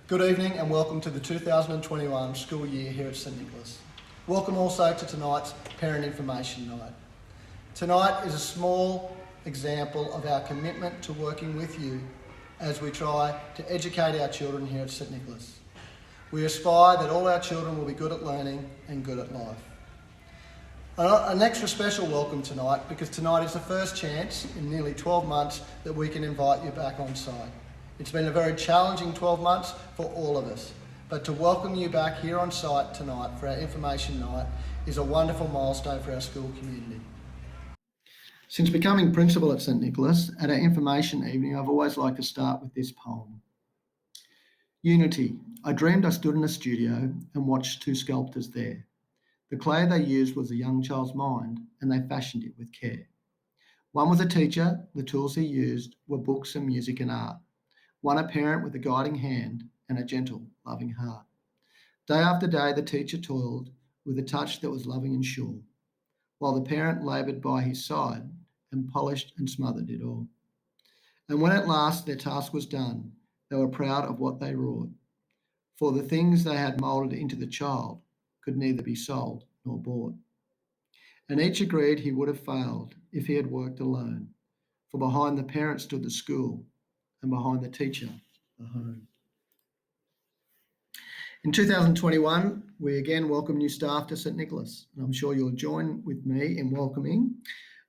Good evening and welcome to the 2021 school year here at St Nicholas. Welcome also to tonight's Parent Information Night. Tonight is a small example of our commitment to working with you as we try to educate our children here at St Nicholas. We aspire that all our children will be good at learning and good at life. An extra special welcome tonight because tonight is the first chance in nearly 12 months that we can invite you back on site. It's been a very challenging 12 months for all of us, but to welcome you back here on site tonight for our information night is a wonderful milestone for our school community. Since becoming principal at St Nicholas, at our information evening, I've always liked to start with this poem. Unity. I dreamed I stood in a studio and watched two sculptors there. The clay they used was a young child's mind, and they fashioned it with care. One was a teacher. The tools he used were books and music and art. One a parent with a guiding hand and a gentle, loving heart. Day after day, the teacher toiled with a touch that was loving and sure, while the parent laboured by his side and polished and smothered it all. And when at last their task was done, they were proud of what they wrought, for the things they had moulded into the child could neither be sold nor bought. And each agreed he would have failed if he had worked alone, for behind the parent stood the school, and behind the teacher, the home. In 2021, we again welcome new staff to St Nicholas, and I'm sure you'll join with me in welcoming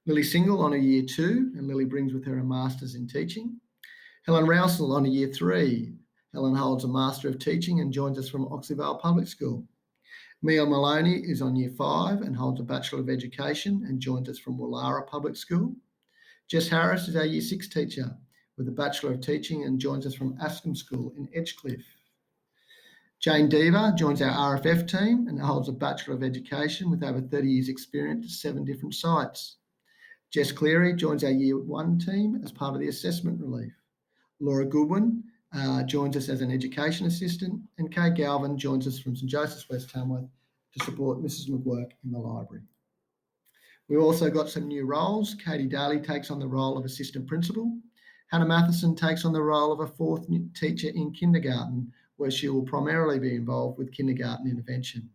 Lily Single on a Year 2, and Lily brings with her a Masters in Teaching. Helen Rousel on a Year 3. Helen holds a Master of Teaching and joins us from Oxleyvale Public School. Mia Maloney is on Year 5 and holds a Bachelor of Education and joins us from Woollahra Public School. Jess Harris is our Year 6 teacher with a Bachelor of Teaching and joins us from Ascombe School in Edgecliff. Jane Deaver joins our RFF team and holds a Bachelor of Education with over 30 years experience at 7 different sites. Jess Cleary joins our Year 1 team as part of the Assessment Relief. Laura Goodwin joins us as an Education Assistant, and Kay Galvin joins us from St Joseph's West Tamworth to support Mrs McGuirk in the library. We've also got some new roles. Katie Daly takes on the role of Assistant Principal. Hannah Matheson takes on the role of a 4th teacher in kindergarten, where she will primarily be involved with kindergarten intervention.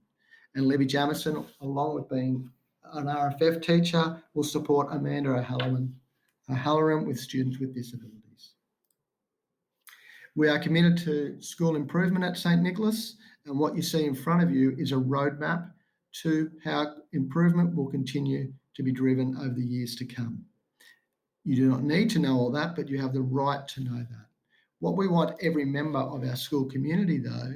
And Libby Jamison, along with being an RFF teacher, will support Amanda O'Halloran with students with disabilities. We are committed to school improvement at St Nicholas, and what you see in front of you is a roadmap to how improvement will continue to be driven over the years to come. You do not need to know all that, but you have the right to know that. What we want every member of our school community, though,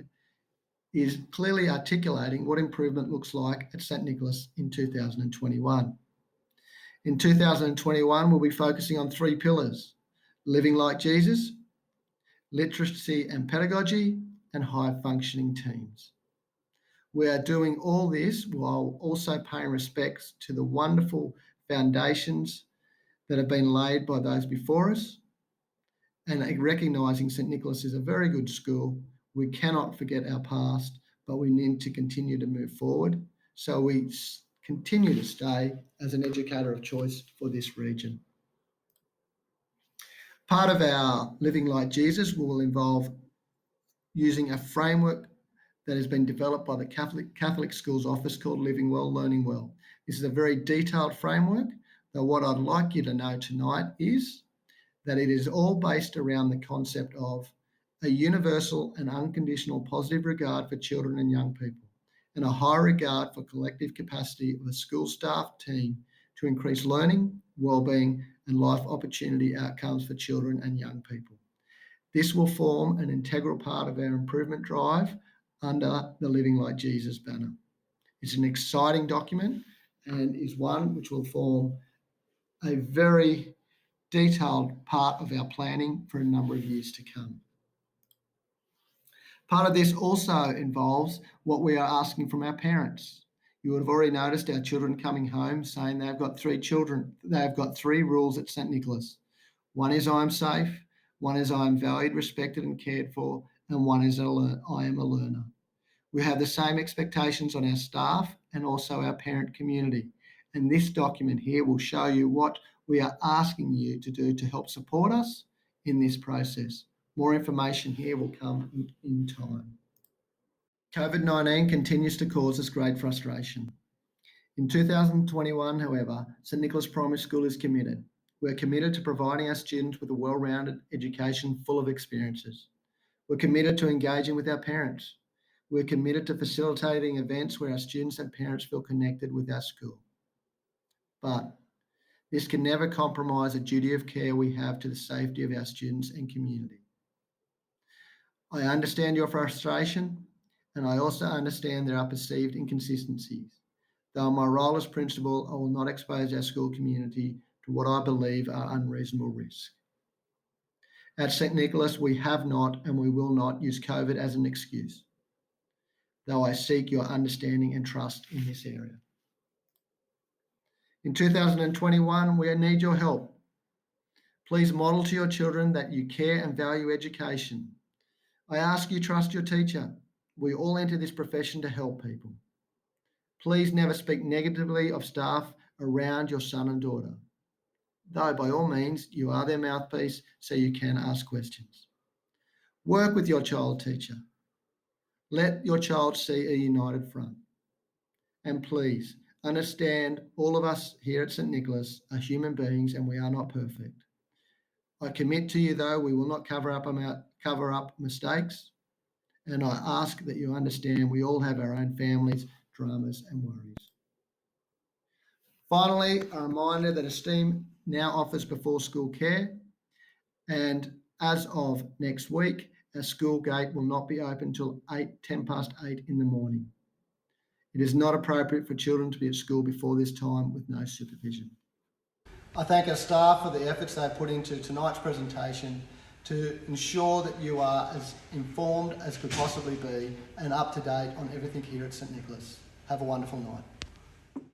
is clearly articulating what improvement looks like at St Nicholas in 2021. In 2021, we'll be focusing on 3 pillars: living like Jesus, literacy and pedagogy, and high-functioning teams. We are doing all this while also paying respects to the wonderful foundations that have been laid by those before us, and recognising St Nicholas is a very good school. We cannot forget our past, but we need to continue to move forward so we continue to stay as an educator of choice for this region. Part of our Living Like Jesus will involve using a framework that has been developed by the Catholic Schools Office called Living Well, Learning Well. This is a very detailed framework. Though what I'd like you to know tonight is that it is all based around the concept of a universal and unconditional positive regard for children and young people, and a high regard for collective capacity of the school staff team to increase learning, wellbeing, and life opportunity outcomes for children and young people. This will form an integral part of our improvement drive under the Living Like Jesus banner. It's an exciting document and is one which will form a very detailed part of our planning for a number of years to come. Part of this also involves what we are asking from our parents. You would have already noticed our children coming home saying they've got 3 children. They've got 3 rules at St Nicholas. One is I'm safe, one is I'm valued, respected and cared for, and one is I am a learner. We have the same expectations on our staff and also our parent community. And this document here will show you what we are asking you to do to help support us in this process. More information here will come in time. COVID-19 continues to cause us great frustration. In 2021, however, St Nicholas Primary School is committed. We're committed to providing our students with a well-rounded education full of experiences. We're committed to engaging with our parents. We're committed to facilitating events where our students and parents feel connected with our school. But this can never compromise the duty of care we have to the safety of our students and community. I understand your frustration, and I also understand there are perceived inconsistencies. Though in my role as principal, I will not expose our school community to what I believe are unreasonable risks. At St Nicholas, we have not and we will not use COVID as an excuse, though I seek your understanding and trust in this area. In 2021, we need your help. Please model to your children that you care and value education. I ask you trust your teacher. We all enter this profession to help people. Please never speak negatively of staff around your son and daughter, though by all means you are their mouthpiece so you can ask questions. Work with your child teacher. Let your child see a united front. And please understand all of us here at St Nicholas are human beings and we are not perfect. I commit to you though, we will not cover up mistakes, and I ask that you understand we all have our own families, dramas and worries. Finally, a reminder that Esteem now offers before school care, and as of next week, our school gate will not be open until 10 past 8 in the morning. It is not appropriate for children to be at school before this time with no supervision. I thank our staff for the efforts they've put into tonight's presentation to ensure that you are as informed as could possibly be and up to date on everything here at St Nicholas. Have a wonderful night.